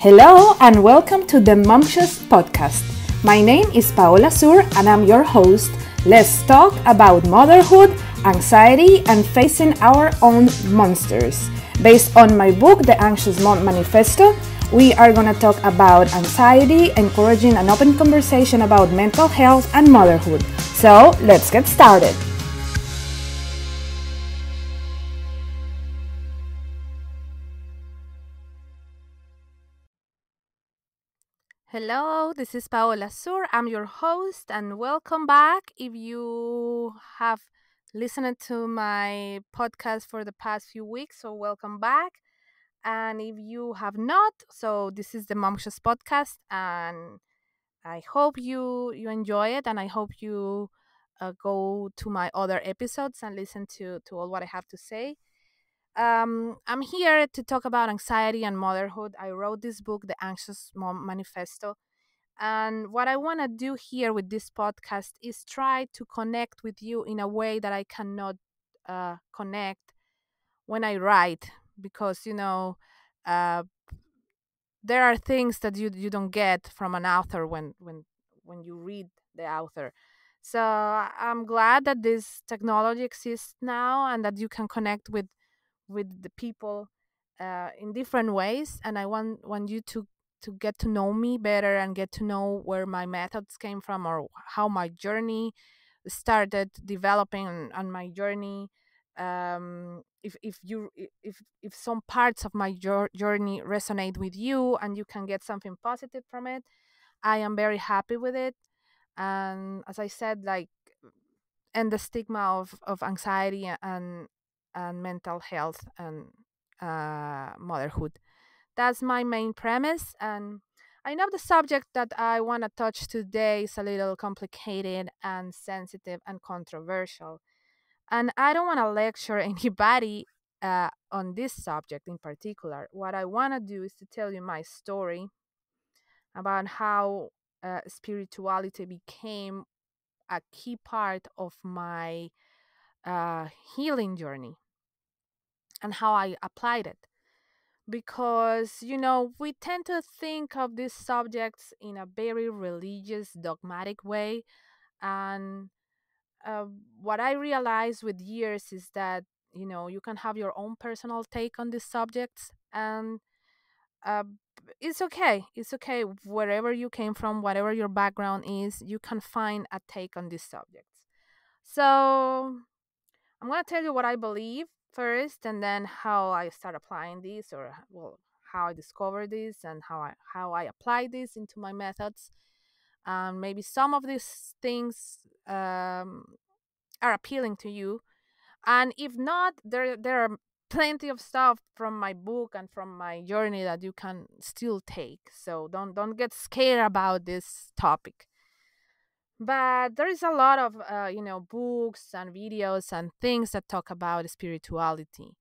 Hello and welcome to the Momshus podcast. My name is Paola Sur and I'm your host. Let's talk about motherhood, anxiety, and facing our own monsters. Based on my book, The Anxious Mom Manifesto, we are going to talk about anxiety, encouraging an open conversation about mental health and motherhood. So let's get started. Hello, this is Paola Sur. I'm your host and welcome back. If you have listened to my podcast for the past few weeks, so welcome back. And if you have not, so this is the Momshus podcast and I hope you enjoy it and I hope you go to my other episodes and listen to all what I have to say. I'm here to talk about anxiety and motherhood. I wrote this book, The Anxious Mom Manifesto. And what I want to do here with this podcast is try to connect with you in a way that I cannot connect when I write, because, uh, there are things that you don't get from an author when you read the author. So I'm glad that this technology exists now and that you can connect with the people in different ways, and I want you to get to know me better and get to know where my methods came from or how my journey started developing on my journey. If some parts of my journey resonate with you and you can get something positive from it, I am very happy with it. And as I said, like, and the stigma of anxiety and mental health and motherhood. That's my main premise. And I know the subject that I want to touch today is a little complicated and sensitive and controversial. And I don't want to lecture anybody on this subject in particular. What I want to do is to tell you my story about how spirituality became a key part of my uh, healing journey and how I applied it. Because, we tend to think of these subjects in a very religious, dogmatic way. And uh, what I realized with years is that, you can have your own personal take on these subjects. And uh, it's okay. It's okay. Wherever you came from, whatever your background is, you can find a take on these subjects. So I'm going to tell you what I believe first, and then how I start applying this, or well, how I discovered this, and how I apply this into my methods. And maybe some of these things are appealing to you, and if not, there are plenty of stuff from my book and from my journey that you can still take. So don't get scared about this topic. But there is a lot of books and videos and things that talk about spirituality.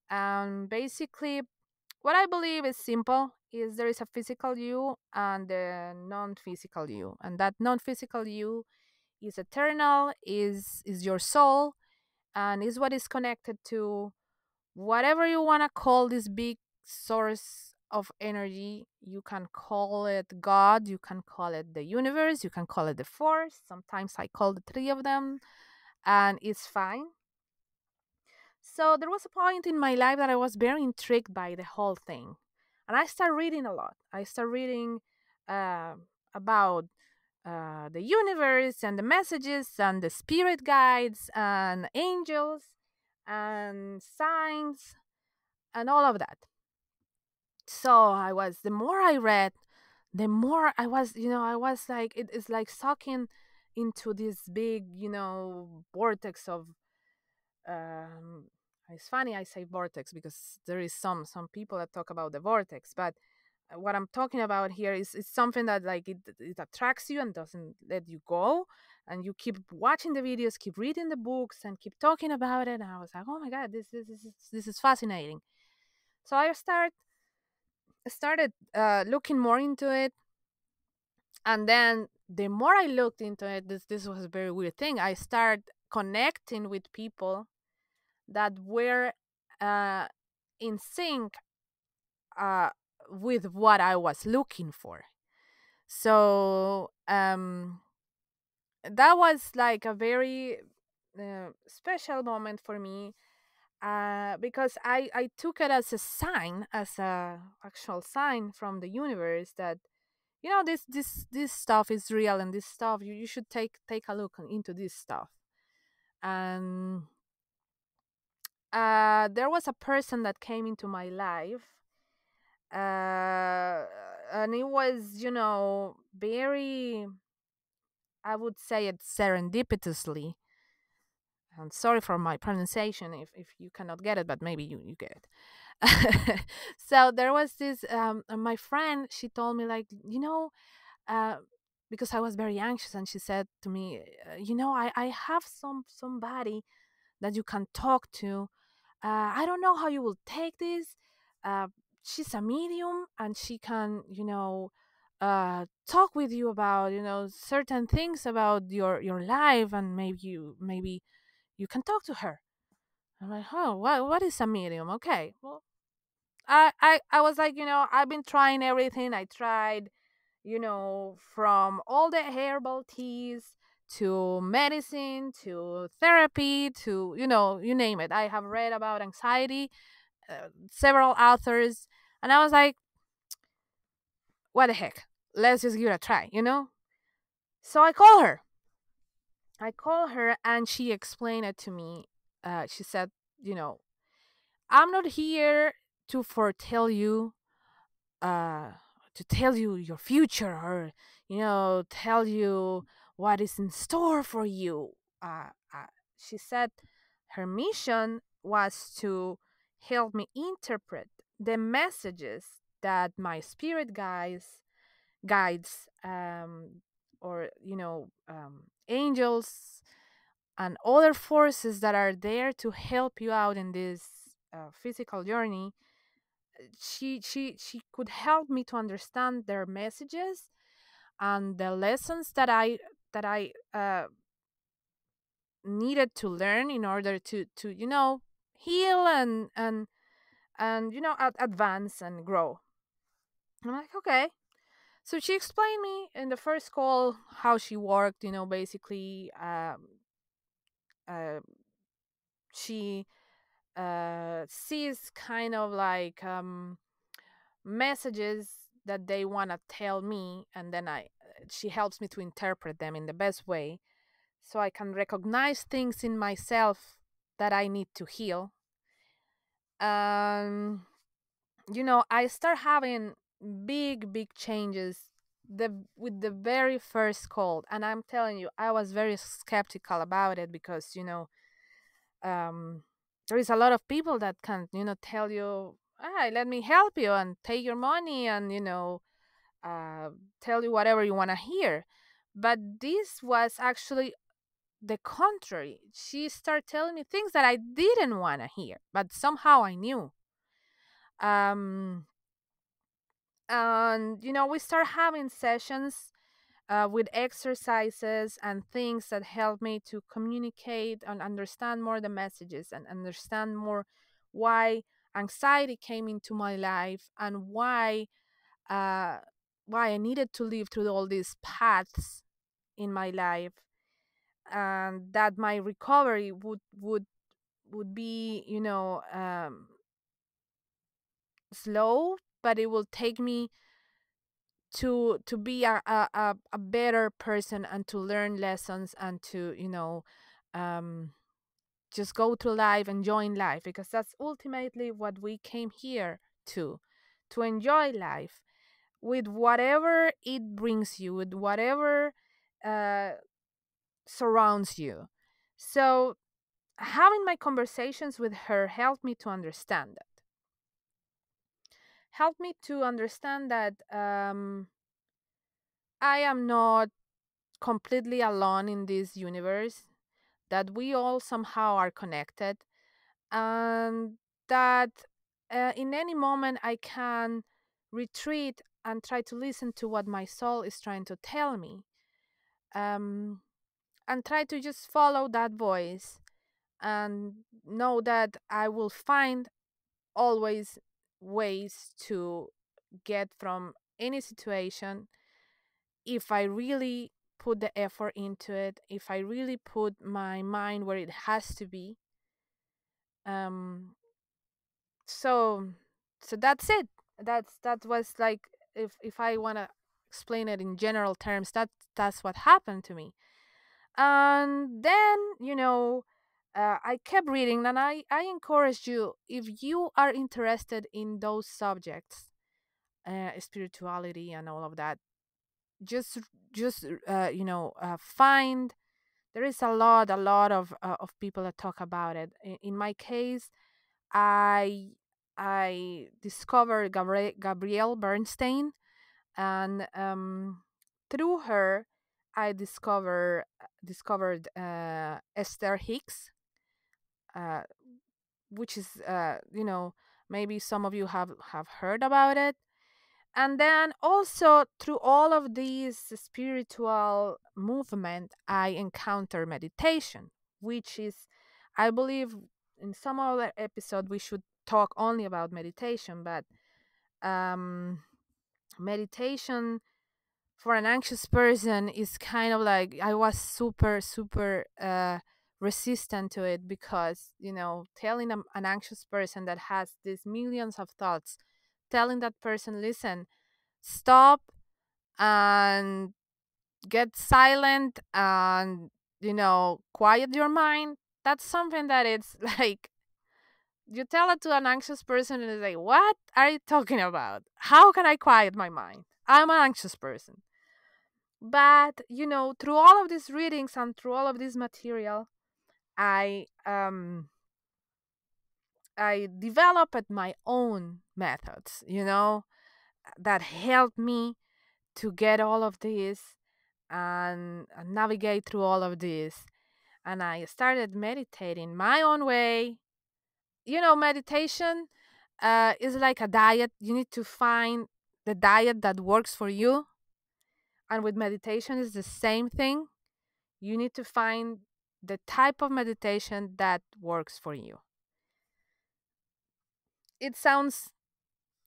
Basically, what I believe is simple: is there is a physical you and a non-physical you, and that non-physical you is eternal, is your soul, and is what is connected to whatever you want to call this big source of energy. You can call it God, you can call it the universe, you can call it the force. Sometimes I call the three of them, and it's fine. So there was a point in my life that I was very intrigued by the whole thing, and I started reading a lot. I started reading uh, about the universe and the messages and the spirit guides and angels and signs and all of that. So the more I read, the more I was, I was like, it is like sucking into this big, vortex of, um, it's funny I say vortex because there is some people that talk about the vortex, but what I'm talking about here is something that, like, it attracts you and doesn't let you go, and you keep watching the videos, keep reading the books, and keep talking about it. And I was like, oh my god, this is fascinating. So started looking more into it, and then the more I looked into it, this was a very weird thing. I started connecting with people that were uh, in sync, uh, with what I was looking for. So that was like a very special moment for me, because I took it as a sign, as a actual sign from the universe that, this stuff is real, and this stuff you should take a look into this stuff. And there was a person that came into my life, and it was, very, I would say it serendipitously. I'm sorry for my pronunciation if you cannot get it, but maybe you get it. So there was this, my friend, she told me, like, uh, because I was very anxious, and she said to me, I have somebody that you can talk to. I don't know how you will take this. Uh, she's a medium, and she can, talk with you about, certain things about your life, and maybe you can talk to her. I'm like, oh, what is a medium? Okay, well, I was like, I've been trying everything. I tried, from all the herbal teas to medicine to therapy to, you name it. I have read about anxiety, several authors, and I was like, what the heck? Let's just give it a try. So I call her and she explained it to me. She said, you know, I'm not here to foretell you, uh, to tell you your future, or, tell you what is in store for you. She said her mission was to help me interpret the messages that my spirit guides, or, angels and other forces that are there to help you out in this physical journey. She could help me to understand their messages and the lessons that I needed to learn in order to heal and advance and grow. I'm like, okay. So she explained me in the first call how she worked. Basically, uh, she sees kind of like messages that they want to tell me, and then she helps me to interpret them in the best way, so I can recognize things in myself that I need to heal. um I start having big changes with the very first call, and I'm telling you, I was very skeptical about it because, um there is a lot of people that can, tell you, let me help you and take your money, and, uh, tell you whatever you want to hear. But this was actually the contrary. She started telling me things that I didn't want to hear, but somehow I knew. Um, and, we start having sessions with exercises and things that help me to communicate and understand more the messages and understand more why anxiety came into my life, and uh, why I needed to live through all these paths in my life, and that my recovery would be, slow, but it will take me to be a better person, and to learn lessons, and to, um just go through life, enjoying life, because that's ultimately what we came here to enjoy life with whatever it brings you, with whatever uh surrounds you. So having my conversations with her helped me to understand that. Helped me to understand that I am not completely alone in this universe, that we all somehow are connected, and that in any moment I can retreat and try to listen to what my soul is trying to tell me, um, and try to just follow that voice, and know that I will find always ways to get from any situation if I really put the effort into it, if I really put my mind where it has to be. Um, so so that's it. That was like, if I want to explain it in general terms, that's what happened to me. And then, I kept reading, and I encourage you, if you are interested in those subjects, spirituality and all of that, just find, there is a lot of people that talk about it. In my case, I I discovered Gabrielle Bernstein, and through her, I discovered Esther Hicks, uh, which is, maybe some of you have heard about it. And then also through all of these spiritual movement, I encounter meditation, which is, I believe, in some other episode we should talk only about meditation, but um, meditation for an anxious person is kind of like, I was super resistant to it, because telling an anxious person that has these millions of thoughts, telling that person, listen, stop and get silent and quiet your mind, that's something that it's like, you tell it to an anxious person and it's like, what are you talking about? How can I quiet my mind? I'm an anxious person. But through all of these readings and through all of this material, I developed my own methods, that helped me to get all of this and navigate through all of this. And I started meditating my own way. Meditation is like a diet. You need to find the diet that works for you. And with meditation is the same thing. You need to find the type of meditation that works for you. It sounds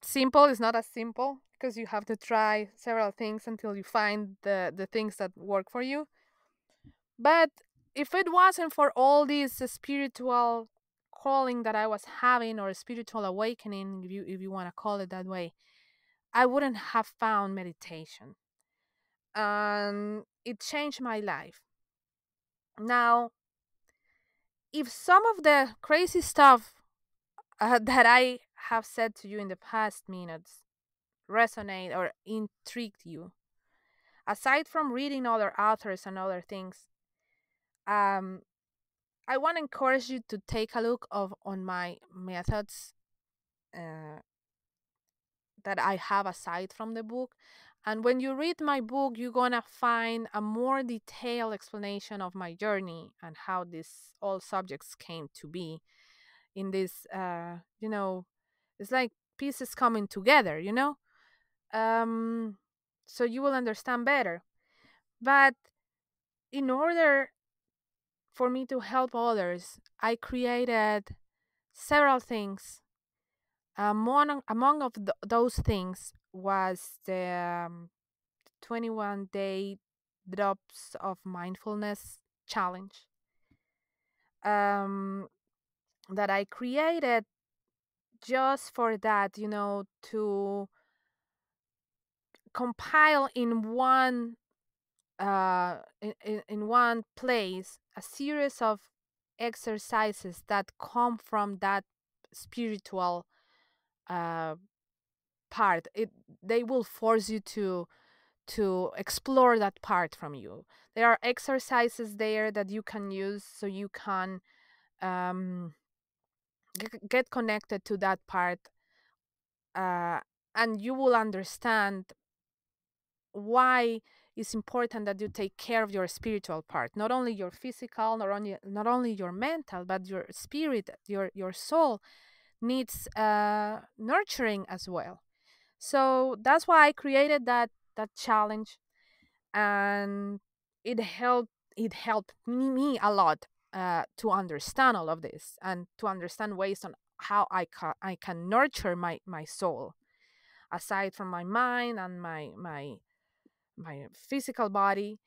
simple. It's not as simple, because you have to try several things until you find the things that work for you. But if it wasn't for all this spiritual calling that I was having, or spiritual awakening, if you want to call it that way, I wouldn't have found meditation. And it changed my life. Now, if some of the crazy stuff that I have said to you in the past minutes resonate or intrigued you, aside from reading other authors and other things, um, I want to encourage you to take a look on my methods uh, that I have aside from the book. And when you read my book, you're gonna find a more detailed explanation of my journey and how these all subjects came to be in this. It's like pieces coming together. Um, so you will understand better. But in order for me to help others, I created several things. Among of those things was the 21-day drops of mindfulness challenge, um, that I created just for that, to compile in in one place a series of exercises that come from that spiritual uh, part. They will force you to explore that part from you. There are exercises there that you can use so you can um, get connected to that part, uh, and you will understand why it's important that you take care of your spiritual part, not only your physical, not only your mental, but your spirit, your soul needs nurturing as well. So that's why I created that challenge, and it helped me a lot, to understand all of this and to understand ways on how I can nurture my soul. aside from my mind and my physical body.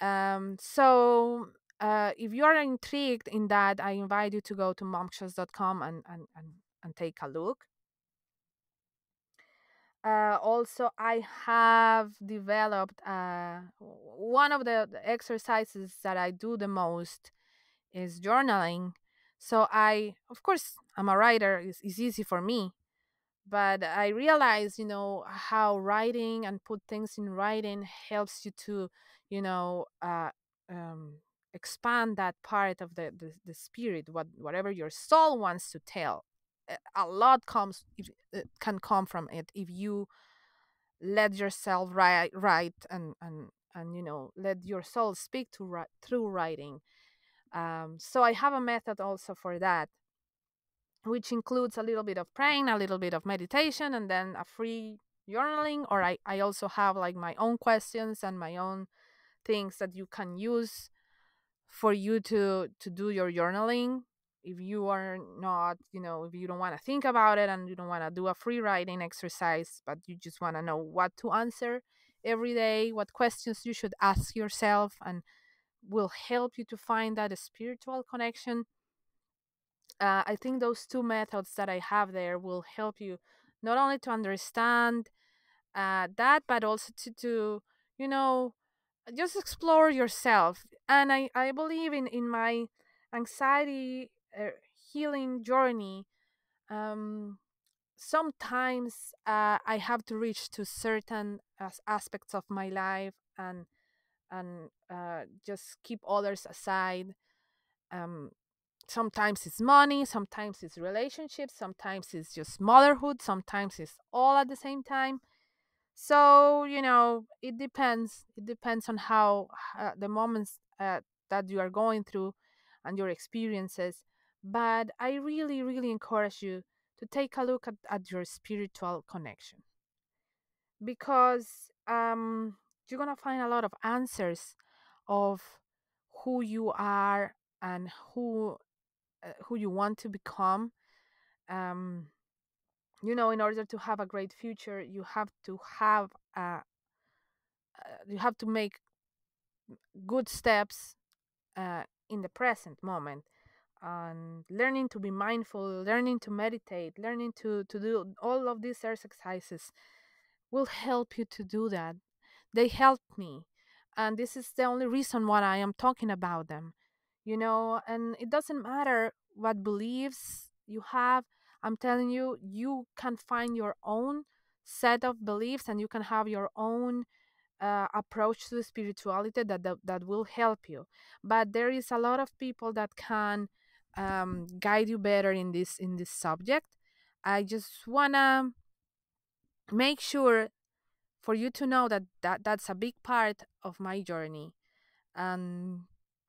So if you are intrigued in that, I invite you to go to momshows.com and take a look. Also, I have developed one of the exercises that I do the most is journaling. So of course, I'm a writer. It's easy for me, but I realize, how writing and put things in writing helps you to, you know, uh, um, expand that part of the spirit, whatever your soul wants to tell. A lot can come from it if you let yourself write and let your soul speak through writing. So I have a method also for that, which includes a little bit of praying, a little bit of meditation, and then a free journaling. Or I also have like my own questions and my own things that you can use for you to do your journaling. If you are not, if you don't want to think about it and you don't want to do a free writing exercise, but you just want to know what to answer every day, what questions you should ask yourself, and will help you to find that spiritual connection. I think those two methods that I have there will help you not only to understand that, but also to you know just explore yourself. And I believe in my anxiety healing journey. Um, Sometimes I have to reach to certain aspects of my life and just keep others aside. Um, Sometimes it's money, sometimes it's relationships, sometimes it's just motherhood, sometimes it's all at the same time. So it depends. It depends on how the moments that you are going through and your experiences. But I really, really encourage you to take a look at your spiritual connection, because you're gonna find a lot of answers of who you are and who you want to become. um, in order to have a great future, you have to make good steps in the present moment, and learning to be mindful, learning to meditate, learning to do all of these exercises will help you to do that. They helped me, and this is the only reason why I am talking about them. And it doesn't matter what beliefs you have. I'm telling you, you can find your own set of beliefs, and you can have your own approach to spirituality that will help you. But there is a lot of people that can guide you better in this subject. I just wanna make sure for you to know that's a big part of my journey, and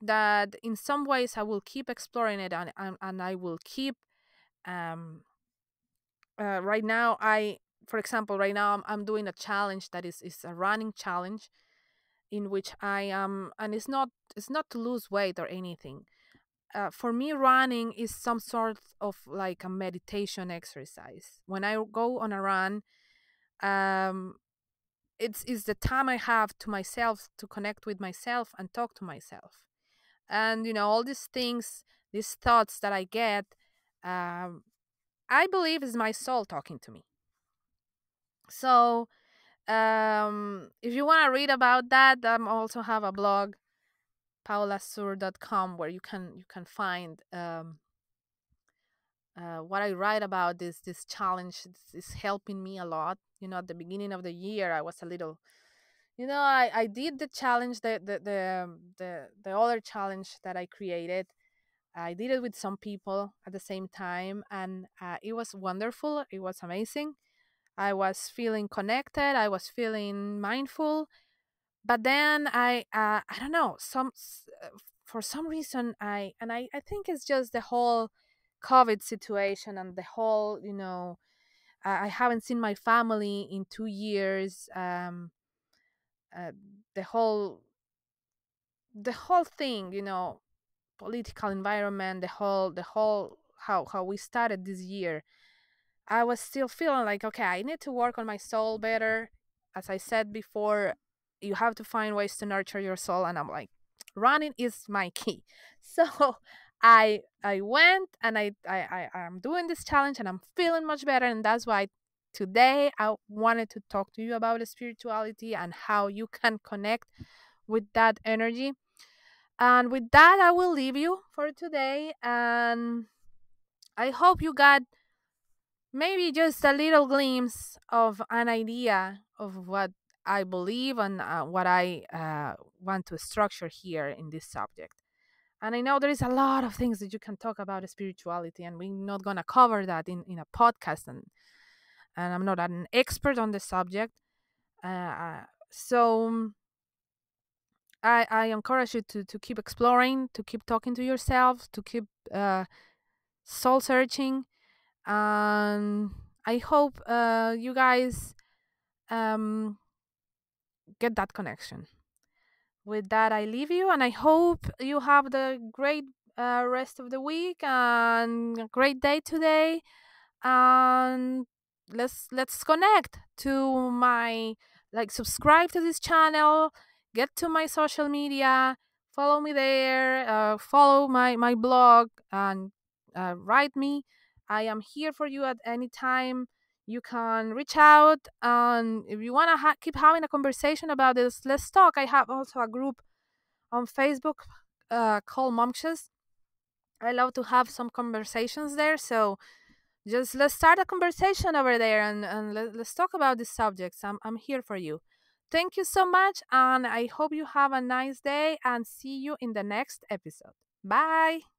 that in some ways I will keep exploring it, and I will keep um right now I for example, right now I'm doing a challenge that is a running challenge, in which I am, and it's not to lose weight or anything. For me, running is some sort of like a meditation exercise. When I go on a run, um, it's the time I have to myself to connect with myself and talk to myself. And all these things, these thoughts that I get, um, I believe is my soul talking to me. So if you want to read about that, I also have a blog, paulasur.com, where you can find what I write about. This challenge is helping me a lot. At the beginning of the year, I was a little, I did the challenge, the other challenge that I created. I did it with some people at the same time, and it was wonderful. It was amazing. I was feeling connected. I was feeling mindful. But then I don't know, for some reason I think it's just the whole COVID situation, and the whole, I haven't seen my family in 2 years. Uh, the whole thing, political environment, the whole how we started this year. I was still feeling like, okay, I need to work on my soul better. As I said before, you have to find ways to nurture your soul. And I'm like, running is my key. So I went and I'm doing this challenge and I'm feeling much better. And that's why today I wanted to talk to you about spirituality and how you can connect with that energy. And with that, I will leave you for today. And I hope you got maybe just a little glimpse of an idea of what I believe and what I want to structure here in this subject. And I know there is a lot of things that you can talk about spirituality, and we're not going to cover that in a podcast. And I'm not an expert on the subject. So I encourage you to keep exploring, to keep talking to yourself, to keep uh, soul searching. And I hope you guys um, get that connection. With that, I leave you, and I hope you have the great rest of the week and a great day today. And let's connect to my, like, subscribe to this channel, get to my social media, follow me there, follow my blog, and write me. I am here for you at any time. You can reach out, and if you want to keep having a conversation about this, let's talk. I have also a group on Facebook called Momches. I love to have some conversations there, so just let's start a conversation over there, and let's talk about these subjects. I'm here for you. Thank you so much, and I hope you have a nice day and see you in the next episode. Bye.